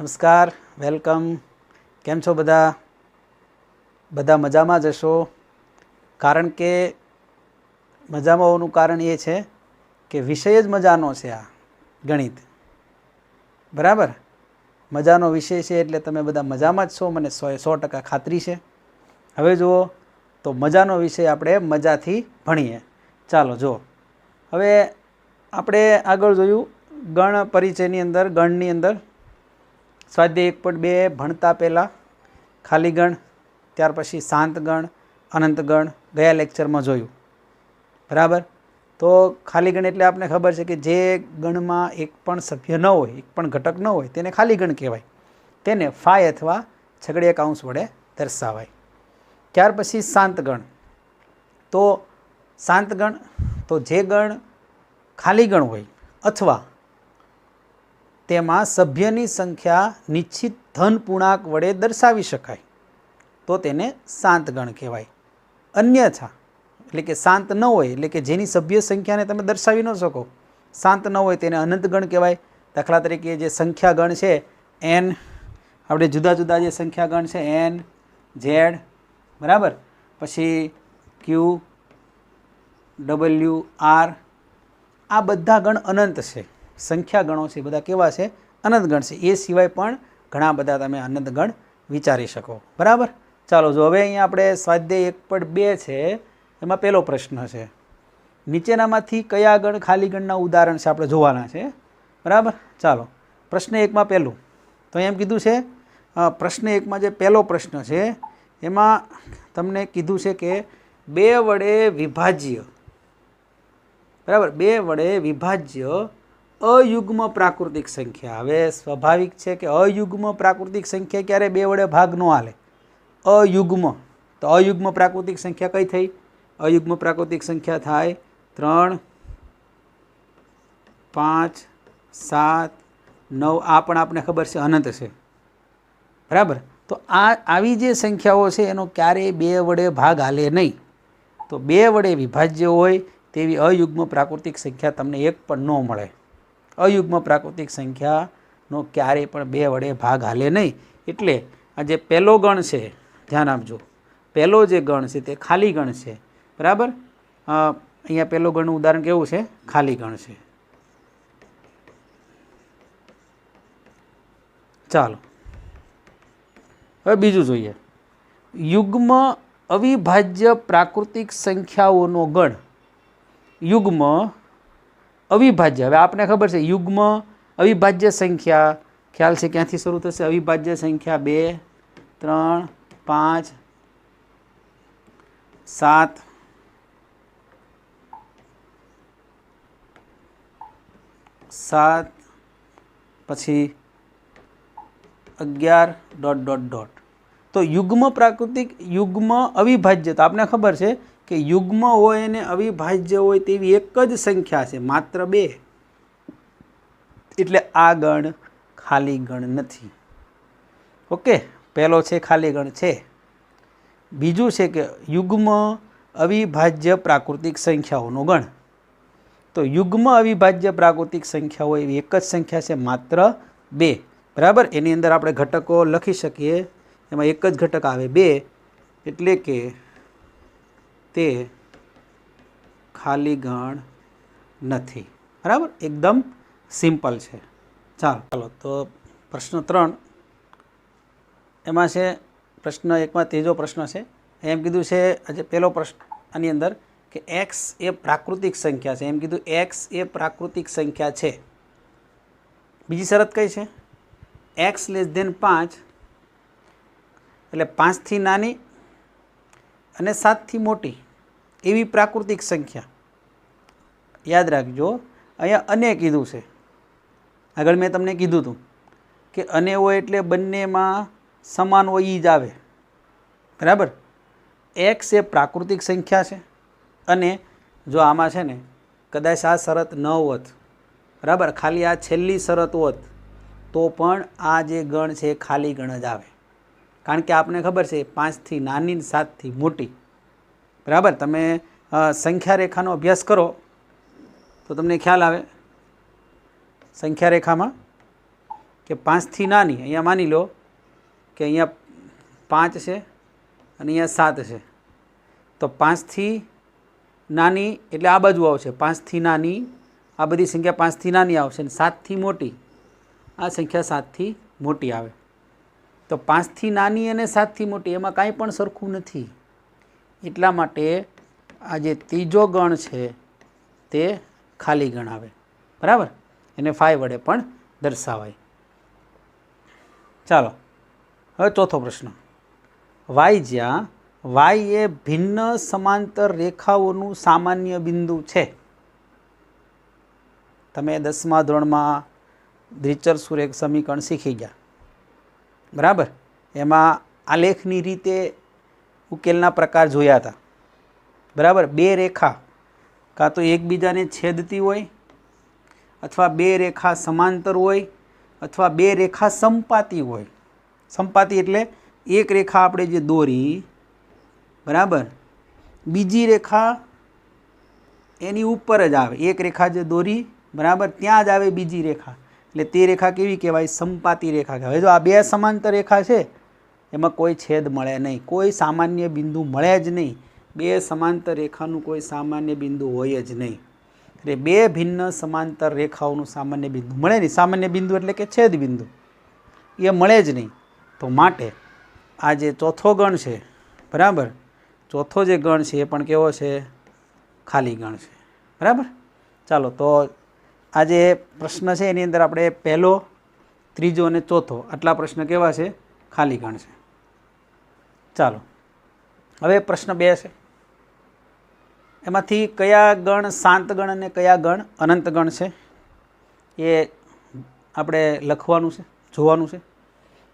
नमस्कार, वेलकम। केम छो बधा? बधा मजामां ज हशो। कारण के मजामां होवानुं कारण ए छे के विषय ज मजानो छे। आ गणित बराबर मजानो विषय छे एटले तमे बधा मजामां ज छो, मने 100% खातरी छे। हवे जुओ तो मजानो विषय आपणे मजाथी भणीए। चालो जो हवे आपणे आगळ जोयुं गण परिचयनी अंदर गणनी अंदर स्वाध्याय 1.2 भणता पहेला खाली गण, त्यार पछी शांत गण, अनंत गण गया लेक्चरमां जोयुं बराबर। तो खाली गण एटले आपने खबर छे कि जे गणमां एक पण सभ्य न होय, एक पण घटक न होय तेने खाली गण कहेवाय। तेने फाय अथवा छगड़िया काउंस वडे दर्शावाय। त्यार पछी शांत गण। तो शांत गण तो जे गण खाली गण होय अथवा तेमां सभ्यनी संख्या निश्चित धन पूर्णांक वडे दर्शावी शकाय तो तेने शांत गण कहेवाय। अन्यथा एटले के शांत न होय एटले के जेनी सभ्य संख्याने तमे दर्शावी न शको, शांत न होय तेने अनंत गण कहेवाय। दाखला तरीके जे संख्या गण छे एन, आपणे जुदा जुदा जे संख्या गण छे एन, जेड बराबर, पछी क्यू, डबल्यू, आर, आ बधा गण अनंत छे। संख्या गणो छे बधा केवा छे? अनंत गण छे। ए सिवाय पण घणा बधा तमे अनंत गण विचारी शको बराबर। चालो जो हवे अहींया आपणे स्वाध्याय 1.2 छे एमां पहेलो प्रश्न छे, नीचेनामांथी कया गण खाली गणना उदाहरण छे आपणे जोवाना छे बराबर। चालो प्रश्न 1 मां पहेલું तो एम कीधुं छे प्रश्न 1 मां जे पहेलो प्रश्न छे एमां तमने कीधुं छे के 2 वडे विभाज्य बराबर, 2 वडे विभाज्य अयुग्म प्राकृतिक संख्या। हवे स्वाभाविक है कि अयुग्म प्राकृतिक संख्या क्यारे 2 वडे भाग न हाले। अयुग्म तो अयुग्म प्राकृतिक संख्या कई थई? अयुग्म प्राकृतिक संख्या थाय 3, 5, 7, 9। आ पण आपने खबर छे अनंत छे बराबर। तो आवी जे संख्याओ छे एनो क्यारे 2 वडे भाग हाले नहीं। तो 2 वडे विभाज्य होय तेवी अयुग्म प्राकृतिक संख्या तमने एक पण न मळे। अयुग्म प्राकृतिक संख्या नो क्यारे पण 2 वडे भाग हाले नहीं। एटले आ जे पहेलो गण छे ध्यान आपजो, पहेलो जे गण छे ते खाली गण छे बराबर। अहींया पहेलो गणनुं उदाहरण केवुं छे? खाली गण छे। चालो हवे बीजुं जोईए। युग्म अविभाज्य प्राकृतिक संख्याओनो गण। युग्म अविभाज्य, हवे आपने खबर छे युग्म अविभाज्य संख्या ख्याल छे क्यांथी शरू थशे? अविभाज्य संख्या 2, 3, 5, 7, 7 पछी 11 ... तो युग्म प्राकृतिक युग्म अविभाज्य तो आपने खबर छे कि युग्म होय ने अविभाज्य होय तेवी एक ज संख्या छे, मात्र 2। एटले आ गण खाली गण नथी। ओके, पहेलो छे खाली गण छे। बीजुं छे कि युग्म अविभाज्य प्राकृतिक संख्याओनो गण। तो युग्म अविभाज्य प्राकृतिक संख्याओ एवी एक ज संख्या छे, मात्र 2 बराबर। एनी अंदर आपणे घटको लखी शकीए, एमां एक ज घटक आवे 2, एटले के ते खाली गण नथी बराबर। एकदम सिंपल है। चालो तो प्रश्न 3 एमां छे प्रश्न 1 में तीजो प्रश्न है। एम कीधुं छे आज पहेलो प्रश्न आनी अंदर कि एक्स ए प्राकृतिक संख्या है। एम कीधुं एक्स ए प्राकृतिक संख्या है। बीजी शरत कई है? एक्स <5 एटले 5 थी नानी अने 7 थी मोटी एवी प्राकृतिक संख्या। याद राखजो अहींया अने कीधुं छे। आगळ मैं तमने कीधुं हतुं कि अने होय एटले बंनेमां समान होय ई ज आवे बराबर। एक्स ए प्राकृतिक संख्या है अने जो आमां छे ने कदाच आ शरत न होत बराबर, खाली आ छेल्ली शरत होत तो पण आ जे गण छे खाली गण ज आवे। कारण के आपने खबर छे 5 थी नानी ने 7 थी मोटी बराबर। तमे संख्या रेखानो अभ्यास करो तो तमने ख्याल आवे संख्या रेखा में કે 5થી નાની, અહીંયા માની લો કે અહીંયા 5 છે અને અહીંયા 7 છે, તો 5થી નાની એટલે આ બાજુ આવશે, 5થી નાની આ બધી સંખ્યા 5થી નાની આવશે અને 7થી મોટી આ સંખ્યા 7થી મોટી આવે. તો 5થી નાની અને 7થી મોટી એમાં કાંઈ પણ સરખું નથી. એટલા માટે આ જે ત્રીજો ગણ છે તે ખાલી ગણ આવે. બરાબર, એને 5 વડે પણ દર્શાવાય. ચાલો હવે ચોથો પ્રશ્ન. વાય જ્યાં વાય એ ભિન્ન સમાંતર રેખાઓનું સામાન્ય બિંદુ છે. તમે 10મા ધોરણમાં દ્વિચર સુરેખ સમીકરણ શીખી ગયા. બરાબર, એમાં આલેખની રીતે ઉકેલના પ્રકાર જોયા હતા. બરાબર, બે રેખા કાં તો એકબીજાને છેદતી હોય, અથવા બે રેખા સમાંતર હોય, અથવા બે રેખા સંપાતી હોય. સંપાતી એટલે એક રેખા આપણે જે દોરી, બરાબર, બીજી રેખા એની ઉપર જ આવે. એક રેખા જે દોરી, બરાબર, ત્યાં જ આવે બીજી રેખા, એટલે તે રેખા કેવી કહેવાય? સંપાતી રેખા કહેવાય. જો આ બે સમાંતર રેખા છે એમાં કોઈ છેદ મળે નહીં, કોઈ સામાન્ય બિંદુ મળે જ નહીં. બે સમાંતર રેખાનું કોઈ સામાન્ય બિંદુ હોય જ નહીં. એટલે બે ભિન્ન સમાંતર રેખાઓનું સામાન્ય બિંદુ મળે નહીં. સામાન્ય બિંદુ એટલે કે છેદ બિંદુ એ મળે જ નહીં. તો માટે આ જે ચોથો ગણ છે, બરાબર, ચોથો જે ગણ છે એ પણ કેવો છે? ખાલી ગણ છે. બરાબર, ચાલો તો આ જે પ્રશ્ન છે એની અંદર આપણે પહેલો, ત્રીજો અને ચોથો આટલા પ્રશ્ન કેવા છે? ખાલી ગણ છે. ચાલો હવે પ્રશ્ન 2 છે. એમાંથી કયા ગણ શાંત ગણ અને કયા ગણ અનંત ગણ છે એ આપણે લખવાનું છે, જોવાનું છે.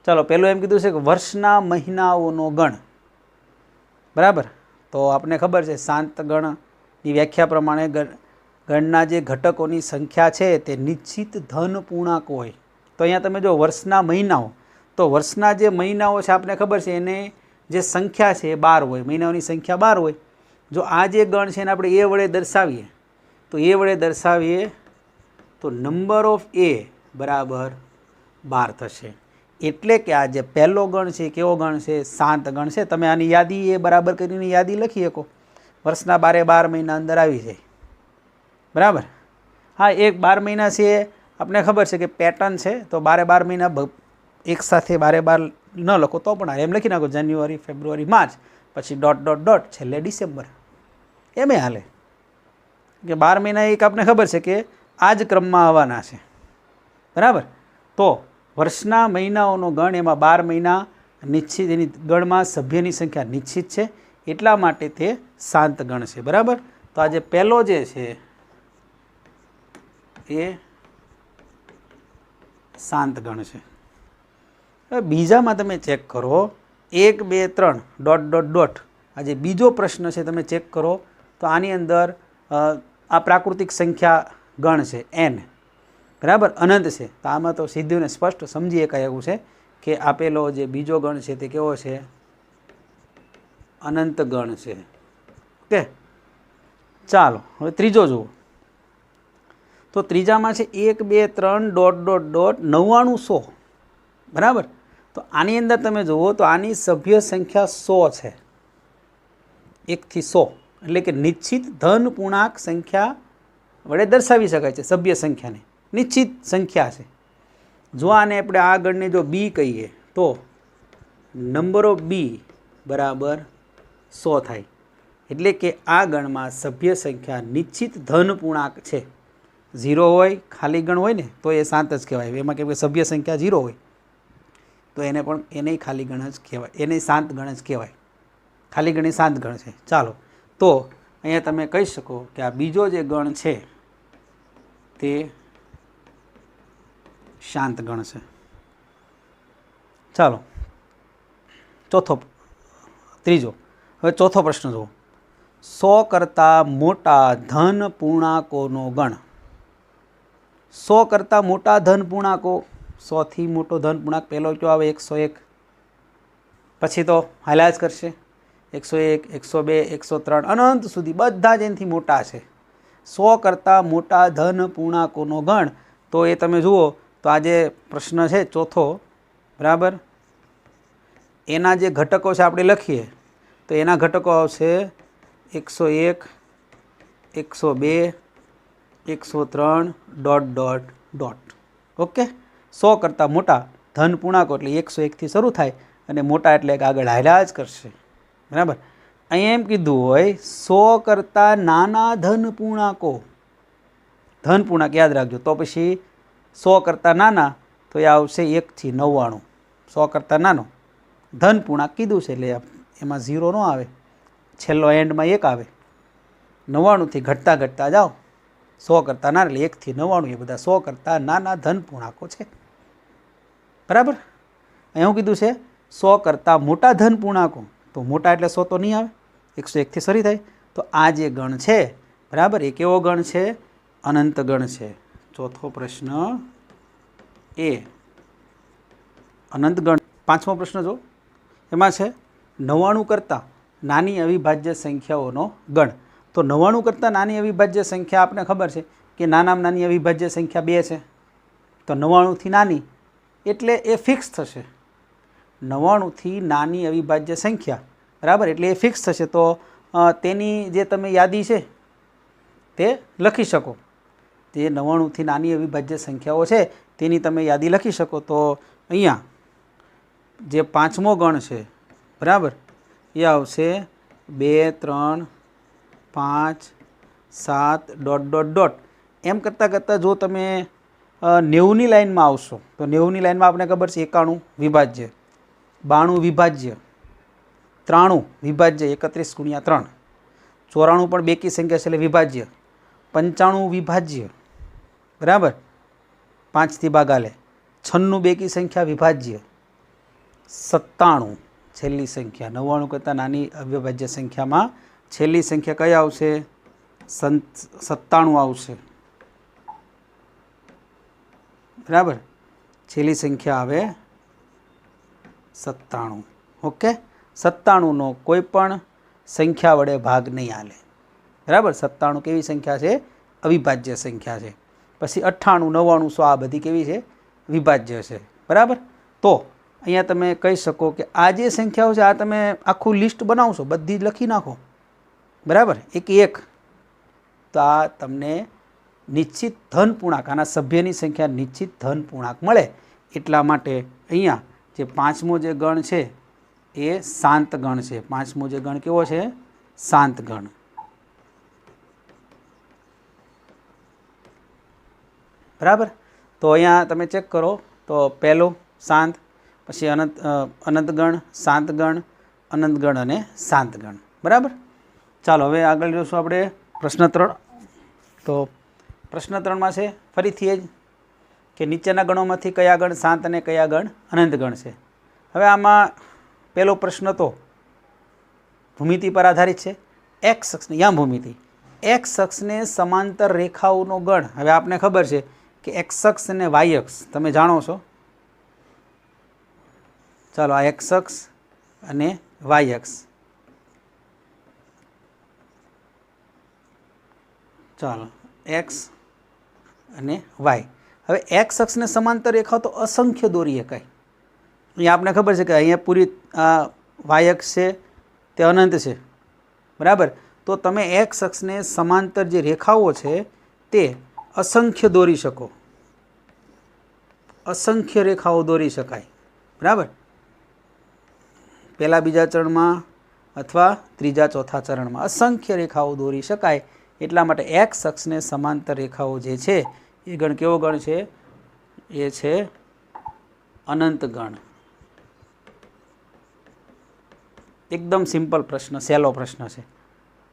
ચાલો પહેલું એમ કીધું છે કે વર્ષના મહિનાઓનો ગણ. બરાબર, તો આપણે ખબર છે શાંત ગણની વ્યાખ્યા પ્રમાણે ગણના જે ઘટકોની સંખ્યા છે તે નિશ્ચિત ધન પૂર્ણાંક હોય. તો અહીંયા તમે જો વર્ષના મહિનાઓ, તો વર્ષના જે મહિનાઓ છે આપણે ખબર છે એને જે સંખ્યા છે એ 12 હોય, મહિનાઓની સંખ્યા 12 હોય. જો આ જે ગણ છે એને આપણે એ વડે દર્શાવીએ, તો એ વડે દર્શાવીએ તો નંબર ઓફ એ બરાબર 12 થશે. એટલે કે આ જે પહેલો ગણ છે કેવો ગણ છે? શાંત ગણ છે. તમે આની યાદી એ બરાબર કરીને યાદી લખી શકો. વર્ષના 12 મહિના અંદર આવી જાય. બરાબર, હા, એક 12 મહિના છે આપણે ખબર છે કે પેટર્ન છે, તો 12 મહિના એક સાથે 12 ન લખો તો પણ એમ લખી નાખો જાન્યુઆરી, ફેબ્રુઆરી, માર્ચ, પછી ડોટ ડોટ ડોટ, છેલ્લે ડિસેમ્બર. એમ હાલે કે 12 મહિના એક આપણે ખબર છે કે આ જ ક્રમમાં આવવાના છે. બરાબર, તો વર્ષના મહિનાઓનો ગણ એમાં 12 મહિના નિશ્ચિત, એની ગણમાં સભ્યની સંખ્યા નિશ્ચિત છે, એટલા માટે તે શાંત ગણ છે. બરાબર, તો આ જે પહેલો જે છે એ શાંત ગણ છે. હવે બીજામાં તમે ચેક કરો 1, 2, 3 ડોટ ડોટ ડોટ. આ જે બીજો પ્રશ્ન છે તમે ચેક કરો તો આની અંદર આ પ્રાકૃતિક સંખ્યા ગણ છે n. બરાબર, અનંત છે. તો આમાં તો સીધું ને સ્પષ્ટ સમજી શકાય એવું છે કે આપેલો જે બીજો ગણ છે તે કેવો છે? અનંત ગણ છે. ઓકે, ચાલો હવે ત્રીજો જુઓ. તો ત્રીજામાં છે 1, 2, 3 ડોટ ડોટ ડોટ 99, 100. બરાબર, તો આની અંદર તમે જુઓ તો આની સભ્ય સંખ્યા 100 છે. 1 થી 100 એટલે કે નિશ્ચિત ધન પૂર્ણાંક સંખ્યા વડે દર્શાવી શકાય છે. સભ્ય સંખ્યાને નિશ્ચિત સંખ્યા છે. જો આને આપણે આ ગણને જો બી કહીએ તો નંબર ઓફ બી બરાબર 100 થાય. એટલે કે આ ગણમાં સભ્ય સંખ્યા નિશ્ચિત ધન પૂર્ણાંક છે. 0 હોય, ખાલી ગણ હોય ને તો એ શાંત જ કહેવાય. એમાં કેમ કે સભ્ય સંખ્યા 0 હોય તો એને પણ એને ખાલી ગણ જ કહેવાય, એને શાંત ગણ જ કહેવાય. ખાલી ગણ એ શાંત ગણ છે. ચાલો તો અહીંયા તમે કહી શકો કે આ બીજો જે ગણ છે તે શાંત ગણ છે. ચાલો ત્રીજો. હવે ચોથો પ્રશ્ન જુઓ. 100 કરતાં મોટા ધન પૂર્ણાંકોનો ગણ. 100 કરતાં મોટા ધન પૂર્ણાંકો, 100 થી મોટો ધન પૂર્ણાંક પહેલો કયો આવે? 101. પછી તો હાલ્યા જ કરશે 101, 102, 103 અનંત સુધી બધા જ એનાથી મોટા છે. 100 કરતાં મોટા ધન પૂર્ણાંકોનો ગણ. તો એ તમે જુઓ તો આ જે પ્રશ્ન છે ચોથો, બરાબર, એના જે ઘટકો છે આપણે લખીએ તો એના ઘટકો આવશે 101, 102, 103 ... ઓકે. 100 કરતાં મોટા ધન પૂર્ણાંકો એટલે 101 થી શરૂ થાય અને મોટા એટલે આગળ હાલ્યા જ કરશે, બરાબર. અહીં એમ કીધું હોય 100 કરતાં નાના ધન પૂર્ણાંકો, ધન પૂર્ણાંક યાદ રાખજો. તો પછી 100 કરતાં નાના તો એ આવશે 1 થી 99. 100 કરતાં નાનો ધન પૂર્ણાંક કીધું છે એટલે એમાં 0 ન આવે, છેલ્લો એન્ડમાં 1 આવે. 99 થી ઘટતા ઘટતા જાઓ, 100 કરતાં નાના એટલે 1 થી 99 એ બધા 100 કરતાં નાના ધન પૂર્ણાંકો છે, બરાબર. અહીં શું કીધું છે? 100 કરતાં મોટા ધન પૂર્ણાંકો. તો મોટા એટલે 100 તો નહીં આવે, 101 થી શરૂ થાય. તો આ જે ગણ છે, બરાબર, એ કેવો ગણ છે? અનંત ગણ છે. ચોથો પ્રશ્ન એ અનંત ગણ. પાંચમો પ્રશ્ન જો, એમાં છે 99 કરતાં નાની અવિભાજ્ય સંખ્યાઓનો ગણ. તો 99 કરતાં નાની અવિભાજ્ય સંખ્યા આપને ખબર છે કે નાનામાં નાની અવિભાજ્ય સંખ્યા 2 છે. તો 99 થી નાની એટલે એ ફિક્સ થશે. 99 થી નાની અવિભાજ્ય સંખ્યા, બરાબર, એટલે એ ફિક્સ થશે. તો તેની જે તમે યાદી છે તે લખી શકો. તે 99 થી નાની અવિભાજ્ય સંખ્યાઓ છે તેની તમે યાદી લખી શકો. તો અહીંયા જે પાંચમો ગણ છે, બરાબર, એ આવશે 2, 3, 5, 7... એમ કરતાં કરતાં જો તમે 90ની લાઇનમાં આવશો તો 90ની લાઇનમાં આપણે ખબર છે 91 વિભાજ્ય, 92 વિભાજ્ય, 93 વિભાજ્ય 31 × 3, 94 પણ બેકી સંખ્યા છે એટલે વિભાજ્ય, 95 વિભાજ્ય, બરાબર, 5 થી ભાગાલે, 96 બેકી સંખ્યા વિભાજ્ય, 97 છેલ્લી સંખ્યા. 99 કરતાં નાની અવિભાજ્ય સંખ્યામાં છેલ્લી સંખ્યા કઈ આવશે? 97 આવશે, બરાબર. છેલ્લી સંખ્યા આવે 97. ઓકે. 97નો કોઈ પણ સંખ્યા વડે ભાગ નહીં હાલે, બરાબર. 97 કેવી સંખ્યા છે? અવિભાજ્ય સંખ્યા છે. પછી 98, 99, 100 આ બધી કેવી છે? વિભાજ્ય છે, બરાબર. તો અહીંયા તમે કહી શકો કે આ જે સંખ્યાઓ છે આ તમે આખું લિસ્ટ બનાવશો, બધી જ લખી નાખો, બરાબર, એક. તો આ તમને નિશ્ચિત ધન પૂર્ણાંક, આના સભ્યની સંખ્યા નિશ્ચિત ધન પૂર્ણાંક મળે. એટલા માટે અહીંયા જે પાંચમો જે ગણ છે એ શાંત ગણ છે. પાંચમો જે ગણ કેવો છે? શાંત ગણ, બરાબર. તો અહીંયા તમે ચેક કરો તો પહેલું શાંત, પછી અનંત ગણ, શાંત ગણ, અનંત ગણ અને શાંત ગણ, બરાબર. ચાલો હવે આગળ જોઈશું આપણે પ્રશ્ન 3. તો પ્રશ્ન 3માં છે ફરીથી એ જ કે નીચેના ગણોમાંથી કયા ગણ શાંત અને કયા ગણ અનંત ગણ છે. હવે આમાં પહેલો પ્રશ્ન તો ભૂમિતિ પર આધારિત છે. એક્સ અક્ષની યા ભૂમિતિ, એક્સ અક્ષને સમાંતર રેખાઓનો ગણ. હવે આપને ખબર છે કે એક્સ અક્ષ અને વાય અક્ષ તમે જાણો છો. ચાલો આ એક્સ અક્ષ અને વાય અક્ષ, ચાલો એક્સ અને વાય. હવે એક્સ અક્ષને સમાંતર રેખાઓ તો અસંખ્ય દોરી શકાય. અહીંયા આપણે ખબર છે કે અહીંયા પૂરી વાય અક્ષ છે તે અનંત છે, બરાબર. તો તમે એક્સ અક્ષને સમાંતર જે રેખાઓ છે તે અસંખ્ય દોરી શકો, અસંખ્ય રેખાઓ દોરી શકાય, બરાબર. પહેલા બીજા ચરણમાં અથવા ત્રીજા ચોથા ચરણમાં અસંખ્ય રેખાઓ દોરી શકાય. એટલા માટે એક્સ અક્ષને સમાંતર રેખાઓ જે છે એ ગણ કેવો ગણ છે? એ છે અનંત ગણ. એકદમ સિમ્પલ પ્રશ્ન, સહેલો પ્રશ્ન છે.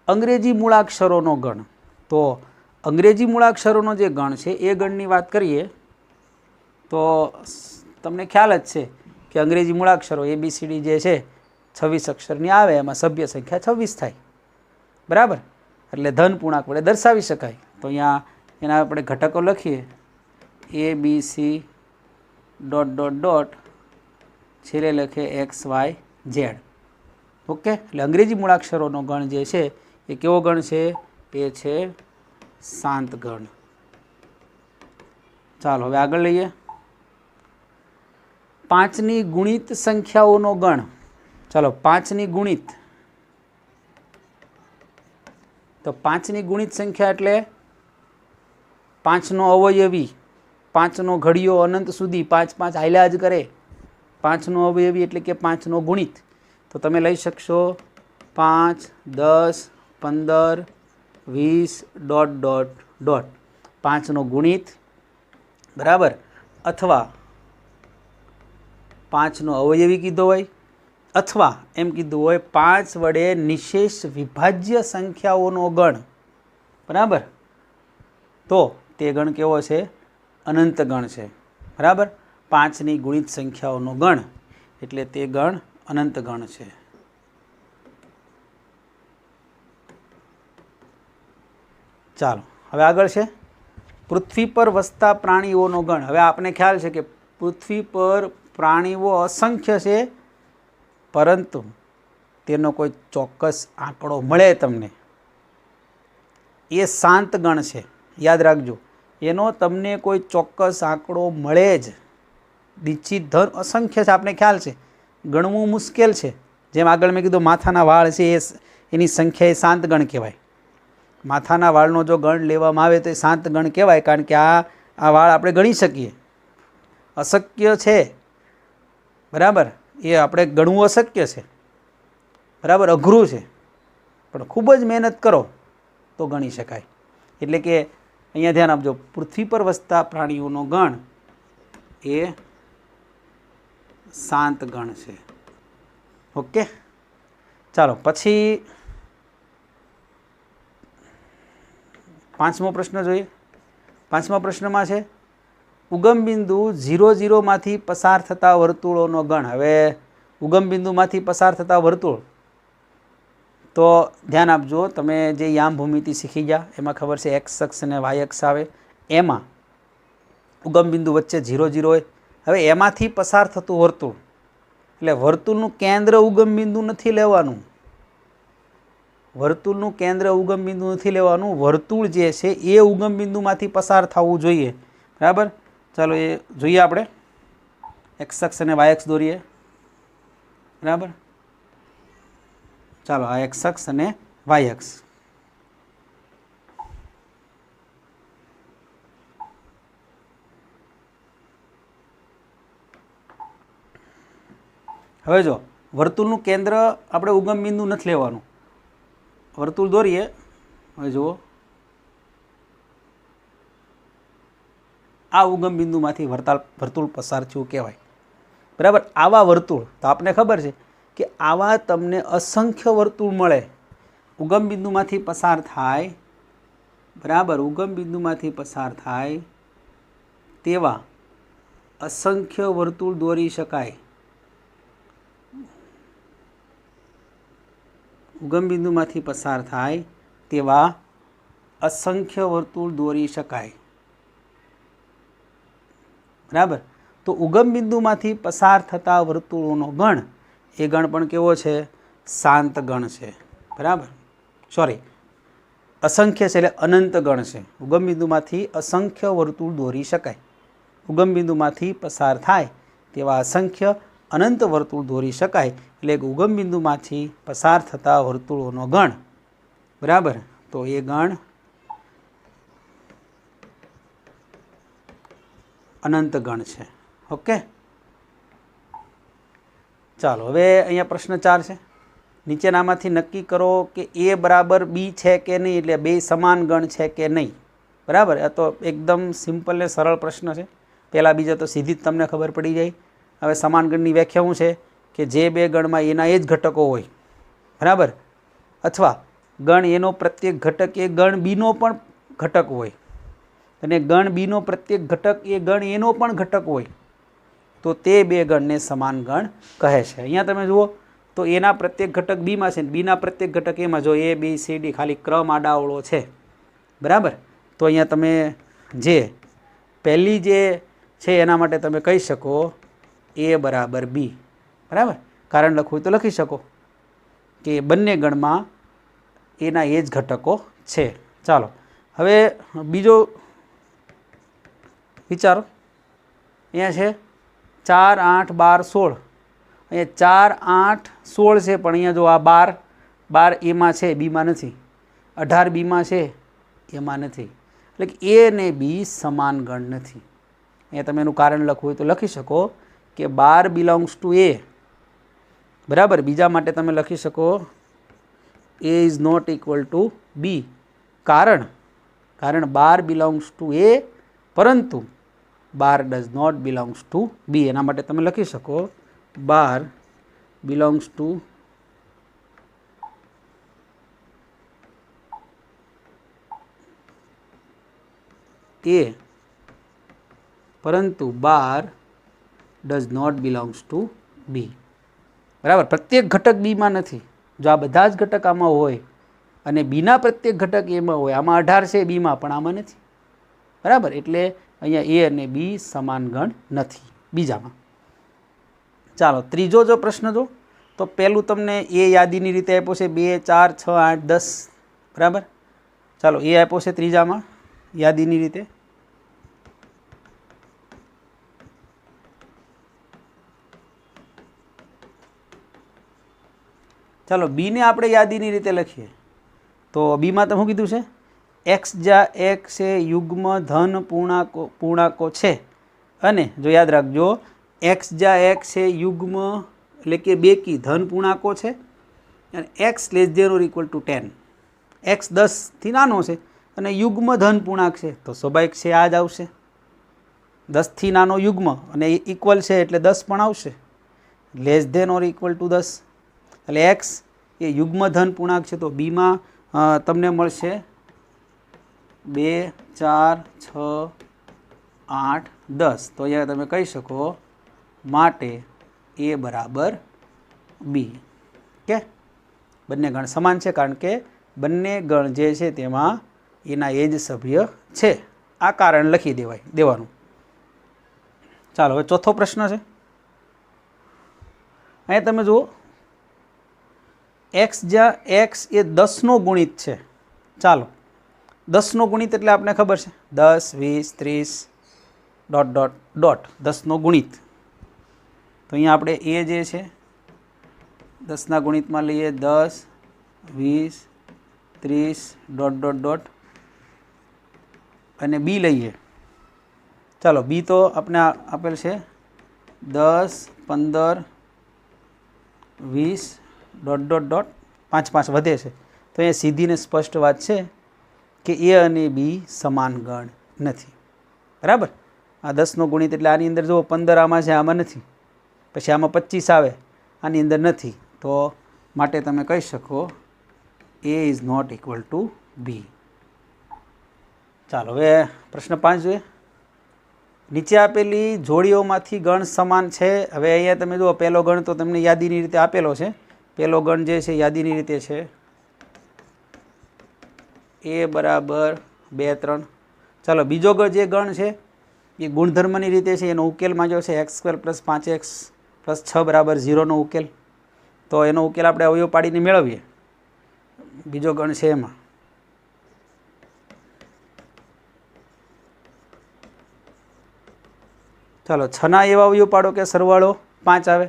અંગ્રેજી મૂળાક્ષરોનો ગણ. તો અંગ્રેજી મૂળાક્ષરોનો જે ગણ છે એ ગણની વાત કરીએ તો તમને ખ્યાલ જ છે કે અંગ્રેજી મૂળાક્ષરો ABCD જે છે 26 અક્ષરની આવે, એમાં સભ્ય સંખ્યા 26 થાય, બરાબર. એટલે ધન પૂર્ણાંક વડે દર્શાવી શકાય. તો અહીંયા એના આપણે ઘટકો લખીએ ABC ... છેલ્લે લખે XYZ. ઓકે. એટલે અંગ્રેજી મૂળાક્ષરોનો ગણ જે છે એ કેવો ગણ છે? એ છે શાંત ગણ. ચાલો હવે આગળ લઈએ. પાંચની ગુણિત સંખ્યાઓનો ગણ. ચાલો, પાંચની ગુણિત. તો પાંચની ગુણિત સંખ્યા એટલે પાંચનો અવયવી, પાંચનો ઘડિયો અનંત સુધી પાંચ પાંચ હાલ્યા જ કરે. પાંચનો અવયવી એટલે કે પાંચનો ગુણિત. તો તમે લઈ શકશો 5, 10, 15, 20 ડોટ ડોટ ડોટ. પાંચનો ગુણિત, બરાબર, અથવા પાંચનો અવયવી કીધો હોય, અથવા એમ કીધું હોય 5 વડે નિશેષ વિભાજ્ય સંખ્યાઓનો ગણ, બરાબર. તો તે ગણ કેવો છે? અનંત ગણ છે, બરાબર. પાંચની ગુણિત સંખ્યાઓનો ગણ એટલે તે ગણ અનંત ગણ છે. ચાલો, હવે આગળ છે પૃથ્વી પર વસતા પ્રાણીઓનો ગણ. હવે આપને ખ્યાલ છે કે પૃથ્વી પર પ્રાણીઓ અસંખ્ય છે, પરંતુ તેનો કોઈ ચોક્કસ આંકડો મળે તમને, એ શાંત ગણ છે. યાદ રાખજો, એનો તમને કોઈ ચોક્કસ આંકડો મળે જ. નિશ્ચિત ધન અસંખ્ય છે, આપને ખ્યાલ છે, ગણવું મુશ્કેલ છે. જેમ આગળ મેં કીધું માથાના વાળ છે, એની સંખ્યા એ શાંત ગણ કહેવાય. માથાના વાળનો જો ગણ લેવામાં આવે તો એ શાંત ગણ કહેવાય, કારણ કે આ વાળ આપણે ગણી શકીએ. અશક્ય છે, બરાબર, એ આપણે ગણવું અશક્ય છે, બરાબર, અઘરું છે. પણ ખૂબ જ મહેનત કરો તો ગણી શકાય. એટલે કે અહીંયા ધ્યાન આપજો, પૃથ્વી પર વસતા પ્રાણીઓનો ગણ એ શાંત ગણ છે. ઓકે, ચાલો પછી પાંચમો પ્રશ્ન જોઈએ. પાંચમા પ્રશ્નમાં છે ઉગમ બિંદુ 0, 0 માંથી પસાર થતા વર્તુળોનો ગણ. હવે ઉગમ બિંદુમાંથી પસાર થતા વર્તુળ, તો ધ્યાન આપજો, તમે જે યામ ભૂમિતિ શીખી ગયા એમાં ખબર છે એક્સ અક્ષ અને વાય અક્ષ આવે, એમાં ઉગમ બિંદુ વચ્ચે 0, 0 હોય. હવે એમાંથી પસાર થતું વર્તુળ, એટલે વર્તુળનું કેન્દ્ર ઉગમ બિંદુ નથી લેવાનું. વર્તુળનું કેન્દ્ર ઉગમ બિંદુ નથી લેવાનું. વર્તુળ જે છે એ ઉગમ બિંદુમાંથી પસાર થવું જોઈએ, બરાબર. ચાલો એ જોઈએ આપણે. એક્સ અક્ષ અને વાય અક્ષ દોરીએ, બરાબર. ચાલો, આ એક્સ અક્ષ અને વાય અક્ષ. હવે જો વર્તુળનું કેન્દ્ર આપણે ઉગમ બિંદુ નથી લેવાનું. વર્તુળ દોરીએ. હવે જુઓ, આ ઉગમ બિંદુમાંથી વર્તુળ પસાર થયું કહેવાય, બરાબર. આવા વર્તુળ તો આપને ખબર છે કે આવા તમને અસંખ્ય વર્તુળ મળે. ઉગમ બિંદુમાંથી પસાર થાય, બરાબર, ઉગમ બિંદુમાંથી પસાર થાય તેવા અસંખ્ય વર્તુળ દોરી શકાય. ઉગમ બિંદુમાંથી પસાર થાય તેવા અસંખ્ય વર્તુળ દોરી શકાય, બરાબર. તો ઉગમ બિંદુમાંથી પસાર થતા વર્તુળોનો ગણ એ ગણ પણ કેવો છે? શાંત ગણ છે, બરાબર. સોરી, અસંખ્ય છે એટલે અનંત ગણ છે. ઉગમ બિંદુમાંથી અસંખ્ય વર્તુળ દોરી શકાય. ઉગમ બિંદુમાંથી પસાર થાય તેવા અસંખ્ય અનંત વર્તુળ દોરી શકાય, એટલે ઉગમ બિંદુમાંથી પસાર થતા વર્તુળોનો ગણ, બરાબર. તો એ ગણ અનંત ગણ છે. ઓકે, ચાલો હવે અહીંયા પ્રશ્ન 4 છે. નીચેનામાંથી નક્કી કરો કે એ બરાબર બી છે કે નહીં, એટલે બે સમાન ગણ છે કે નહીં, બરાબર. આ તો એકદમ સિમ્પલ ને સરળ પ્રશ્ન છે. પહેલાં બીજા તો સીધી જ તમને ખબર પડી જાય. હવે સમાન ગણની વ્યાખ્યા શું છે કે જે બે ગણમાં એના એ જ ઘટકો હોય, બરાબર, અથવા ગણ એનો પ્રત્યેક ઘટક એ ગણ બીનો પણ ઘટક હોય, અને ગણ બીનો પ્રત્યેક ઘટક એ ગણ એનો પણ ઘટક હોય, તો તે બે ગણને સમાન ગણ કહે છે. અહીંયા તમે જુઓ તો એના પ્રત્યેક ઘટક બીમાં છે, બીના પ્રત્યેક ઘટક એમાં. જો એ બી સી ડી ખાલી ક્રમ આડાવળો છે, બરાબર. તો અહીંયા તમે જે પહેલી જે છે એના માટે તમે કહી શકો એ બરાબર બી, બરાબર. કારણ લખવું હોય તો લખી શકો કે બંને ગણમાં એના એ જ ઘટકો છે. ચાલો હવે બીજો વિચારો. અહીંયા છે 4, 8, 12, 16 અહીંયા 4, 8, 16 છે, પણ અહીંયા જો આ 12 એમાં છે, બીમાં નથી. 18 બીમાં છે, એમાં નથી. એટલે કે એ ને બી સમાન ગણ નથી. અહીંયા તમે એનું કારણ લખવું હોય તો લખી શકો કે 12 બિલોંગ્સ ટુ એ. બરાબર. બીજા માટે તમે લખી શકો એ ઇઝ નોટ ઇક્વલ ટુ બી. કારણ 12 બિલોંગ્સ ટુ એ, પરંતુ 12 ડઝ નોટ બિલોંગ્સ ટુ બી. એના માટે તમે લખી શકો 12 બિલોંગ્સ ટુ એ, પરંતુ 12 ડઝ નોટ બિલોંગ્સ ટુ બી. બરાબર. પ્રત્યેક ઘટક બીમાં નથી. જો આ બધા જ ઘટક આમાં હોય અને બીના પ્રત્યેક ઘટક એમાં હોય, આમાં 18 છે બીમાં, પણ આમાં નથી. બરાબર. એટલે અહીંયા એ અને બી સમાન ગણ નથી બીજામાં. ચાલો ત્રીજો જો પ્રશ્ન જો, તો પહેલું તમને એ યાદીની રીતે આપ્યો છે 2, 4, 6, 8, 10. બરાબર. ચાલો એ આપ્યો છે ત્રીજામાં યાદીની રીતે. ચાલો બીને આપણે યાદીની રીતે લખીએ તો બીમાં તો શું કીધું છે? એક્સ જ્યાં એક્સ એ યુગ્મ ધન પૂર્ણાંકો છે. અને જો યાદ રાખજો, એક્સ જ્યાં એક્સ એ યુગ્મ એટલે કે બેકી ધન પૂર્ણાંકો છે અને X less than or equal to 10. X 10થી નાનો છે અને યુગ્મ ધન પૂર્ણાંક છે, તો સ્વાભાવિક છે આ જ આવશે. 10થી નાનો યુગ્મ અને ઇક્વલ છે એટલે 10 પણ આવશે. Less than or equal to 10 એટલે એક્સ એ યુગ્મ ધન પૂર્ણાંક છે. તો બીમાં તમને મળશે 2, 4, 6, 8, 10. તો અહીંયા તમે કહી શકો માટે એ બરાબર બી. કે બંને ગણ સમાન છે, કારણ કે બંને ગણ જે છે તેમાં એના એ જ સભ્ય છે. આ કારણ લખી દેવાનું. ચાલો હવે ચોથો પ્રશ્ન છે. અહીંયા તમે જુઓ, એક્સ જ્યાં એક્સ એ 10નો ગુણિત છે. ચાલો 10નો ગુણિત એટલે આપણે ખબર છે 10, 20, 30 ... 10નો ગુણિત. તો અહીંયા આપણે એ જે છે 10ના ગુણિતમાં લઈએ 10, 20, 30 ... અને બી લઈએ. ચાલો બી તો આપણે આપેલ છે 10, 15, 20 ... 5 5 વધે છે. તો એ સીધી ને સ્પષ્ટ વાત છે કે એ અને બી સમાન ગણ નથી. બરાબર. આ 10નો ગુણિત એટલે આની અંદર જુઓ 15 આમાં છે, આમાં નથી. પછી આમાં 25 આવે, આની અંદર નથી. તો માટે તમે કહી શકો એ ઇઝ નોટ ઇક્વલ ટુ બી. ચાલો હવે પ્રશ્ન 5 જોઈએ. નીચે આપેલી જોડીઓમાંથી ગણ સમાન છે. હવે અહીંયા તમે જુઓ, પહેલો ગણ તો તમને યાદીની રીતે આપેલો છે. પહેલો ગણ જે છે યાદીની રીતે છે એ બરાબર 2, 3. ચાલો બીજો જે ગણ છે એ ગુણધર્મની રીતે છે. એનો ઉકેલ માંગ્યો છે x² + 5x + 6 = 0નો ઉકેલ. તો એનો ઉકેલ આપણે અવયવ પાડીને મેળવીએ. બીજો ગણ છે એમાં ચાલો 6ના એવા અવયવ પાડો કે સરવાળો 5 આવે.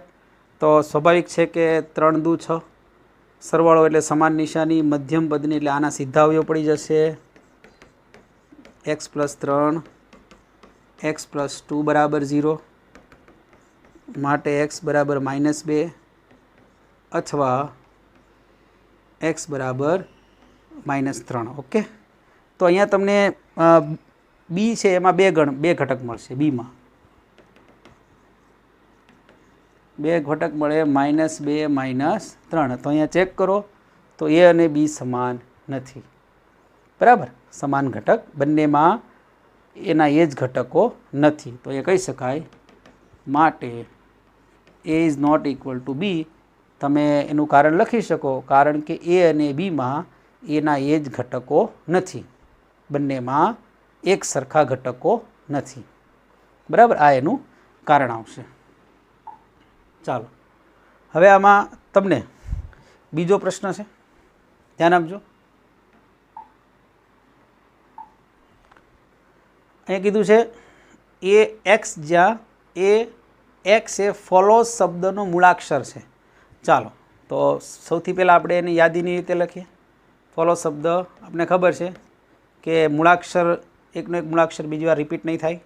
તો સ્વાભાવિક છે કે 3 દુ 6, સરવાળો એટલે સમાન નિશાની, મધ્યમ પદની એટલે આના સીધા અવયવ પડી જશે. x + 3 x + 2 = 0. માટે x બરાબર -2 અથવા x બરાબર -3. ઓકે. તો અહીંયા તમને બી છે એમાં બે ઘટક મળશે. બીમાં 2 ઘટક મળે, -2 -3. તો અહીંયા ચેક કરો તો એ અને બી સમાન નથી. બરાબર. સમાન ઘટક બંનેમાં એના એ જ ઘટકો નથી. તો એ કહી શકાય માટે એ ઇઝ નોટ ઇક્વલ ટુ બી. તમે એનું કારણ લખી શકો, કારણ કે એ અને બીમાં એના એ જ ઘટકો નથી. બંનેમાં એક સરખા ઘટકો નથી. બરાબર. આ એનું કારણ આવશે. ચાલો હવે આમાં તમને બીજો પ્રશ્ન છે, ધ્યાન આપજો. અહીંયા કીધું છે એ એક્સ જ્યાં એ એક્સ એ ફોલોઝ શબ્દનો મૂળાક્ષર છે. ચાલો તો સૌથી પહેલાં આપણે એની યાદીની રીતે લખીએ. ફોલો શબ્દ આપણે ખબર છે કે મૂળાક્ષર એકનો એક મૂળાક્ષર બીજી વાર રિપીટ નહીં થાય.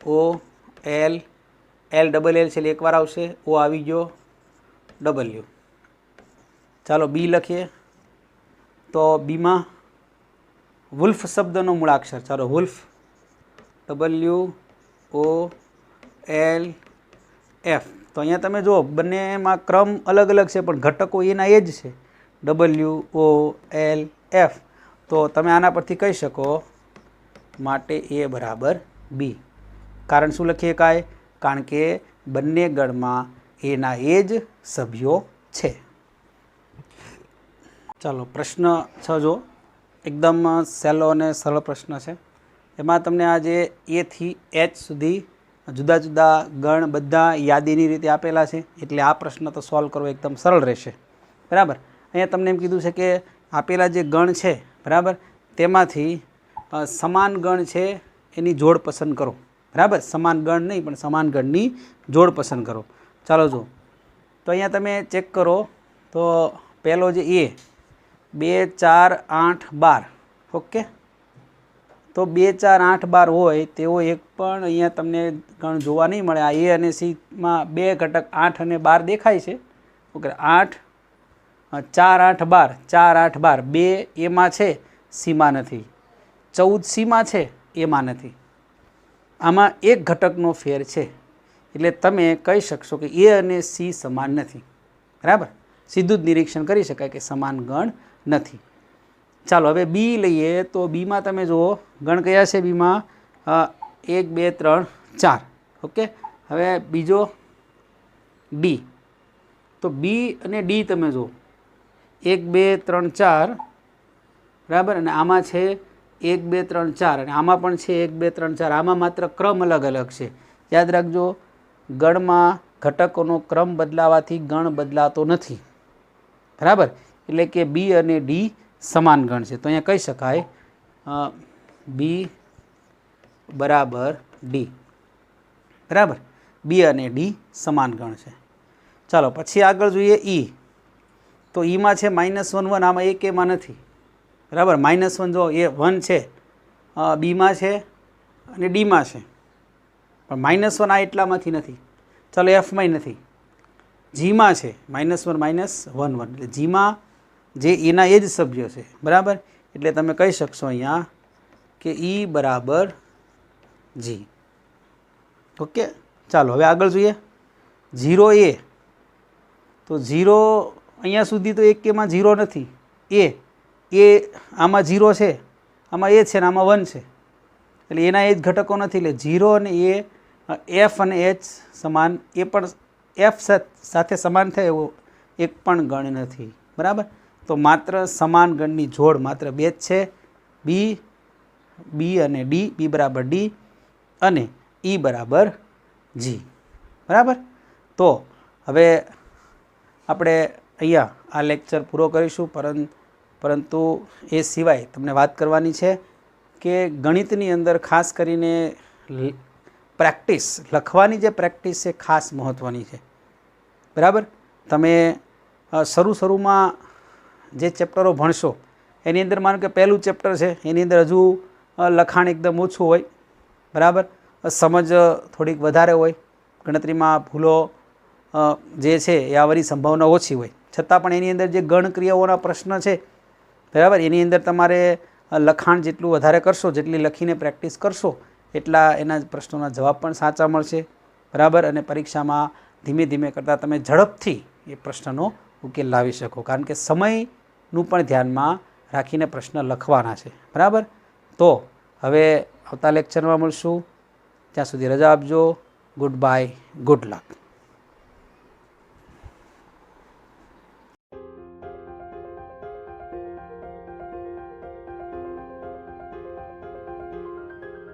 O L L double L છે એટલે એકવાર આવશે. ઓ આવી ગયો, ડબલ્યુ. ચાલો બી લખીએ તો બીમાં વુલ્ફ શબ્દનો મૂળાક્ષર. ચાલો wolf W O L F. તો અહીંયા તમે જુઓ બંનેમાં ક્રમ અલગ અલગ છે પણ ઘટકો એના એ જ છે, ડબલ્યુ ઓ એલ એફ. તો તમે આના પરથી કહી શકો માટે એ બરાબર બી. કારણ શું લખી શકાય? કારણ કે બંને ગણમાં એના એ જ સભ્યો છે. ચાલો પ્રશ્ન 6 જો, એકદમ સહેલો અને સરળ પ્રશ્ન છે. એમાં તમને આ જે એ થી એચ સુધી જુદા જુદા ગણ બધા યાદીની રીતે આપેલા છે એટલે આ પ્રશ્ન તો સોલ્વ કરવો એકદમ સરળ રહેશે. બરાબર. અહીંયા તમને એમ કીધું છે કે આપેલા જે ગણ છે બરાબર તેમાંથી સમાન ગણ છે એની જોડ પસંદ કરો. બરાબર, સમાન ગણ નહીં પણ સમાન ગણની જોડ પસંદ કરો. ચાલો જો તો અહીંયા તમે ચેક કરો તો પહેલો જે એ 2 4 8 12. ઓકે, તો 2 4 8 12 હોય તેવો એક પણ અહીંયા તમને ગણ જોવા નહીં મળે. આ એ અને સીમાં બે ઘટક 8 અને 12 દેખાય છે. ઓકે, 8 4 8 12 4 8 12 બે એમાં છે, સીમાં નથી. 14 સીમાં છે, એમાં નથી. આમાં એક ઘટકનો ફેર છે એટલે તમે કહી શકશો કે એ અને સી સમાન નથી. બરાબર, સીધું જ નિરીક્ષણ કરી શકાય કે સમાન ગણ નથી. ચાલો હવે બી લઈએ તો બીમાં તમે જુઓ ગણ કયા છે. બીમાં 1 2 3 4. ઓકે, હવે બીજો ડી. તો બી અને ડી તમે જુઓ 1 2 3 4. બરાબર, અને આમાં છે 1 2 3 4 અને આમાં પણ છે 1 2 3 4. આમાં માત્ર ક્રમ અલગ અલગ છે. યાદ રાખજો, ગણમાં ઘટકોનો ક્રમ બદલાવાથી ગણ બદલાતો નથી. બરાબર, એટલે કે બી અને ડી સમાન ગણ છે. તો અહીંયા કહી શકાય બી બરાબર ડી. બરાબર, બી અને ડી સમાન ગણ છે. ચાલો પછી આગળ જોઈએ ઈ. તો ઈમાં છે -1 1. આમાં એક એમાં નથી. બરાબર, -1 જો એ 1 છે બીમાં છે અને ડીમાં છે પણ -1 આ એટલામાંથી નથી. ચાલો એફમાંય નથી. જીમાં છે -1 -1 1 એટલે જીમાં જે એના એ જ સભ્યો છે. બરાબર, એટલે તમે કહી શકશો અહીંયા કે ઈ બરાબર જી. ઓકે, ચાલો હવે આગળ જોઈએ 0 એ. તો 0 અહીંયા સુધી તો એક કેમાં 0 નથી. એ આમાં 0 છે, આમાં એ છે ને આમાં 1 છે એટલે એના એ જ ઘટકો નથી. એટલે 0 અને એ એફ અને એચ સમાન, એ પણ એફ સાથે સમાન થાય એવો એક પણ ગણ નથી. બરાબર, તો માત્ર સમાન ગણની જોડ માત્ર બે જ છે, બી અને ડી. બી બરાબર ડી અને ઈ બરાબર જી. બરાબર, તો હવે આપણે અહીંયા આ લેક્ચર પૂરો કરીશું. પરંતુ એ સિવાય તમને વાત કરવાની છે કે ગણિતની અંદર ખાસ કરીને પ્રેક્ટિસ, લખવાની જે પ્રેક્ટિસ છે ખાસ મહત્ત્વની છે. બરાબર, તમે શરૂમાં જે ચેપ્ટરો ભણશો એની અંદર માનો કે પહેલું ચેપ્ટર છે એની અંદર હજુ લખાણ એકદમ ઓછું હોય. બરાબર, સમજ થોડીક વધારે હોય, ગણતરીમાં ભૂલો જે છે એ આવવાની સંભાવના ઓછી હોય. છતાં પણ એની અંદર જે ગણ ક્રિયાઓના પ્રશ્ન છે બરાબર એની અંદર તમારે લખાણ જેટલું વધારે કરશો, જેટલી લખીને પ્રેક્ટિસ કરશો એટલા એના પ્રશ્નોના જવાબ પણ સાચા મળશે. બરાબર, અને પરીક્ષામાં ધીમે ધીમે કરતાં તમે ઝડપથી એ પ્રશ્નનો ઉકેલ લાવી શકો, કારણ કે સમયનું પણ ધ્યાનમાં રાખીને પ્રશ્ન લખવાના છે. બરાબર, તો હવે આવતા લેક્ચરમાં મળશું. ત્યાં સુધી રજા આપજો. Good bye, good luck.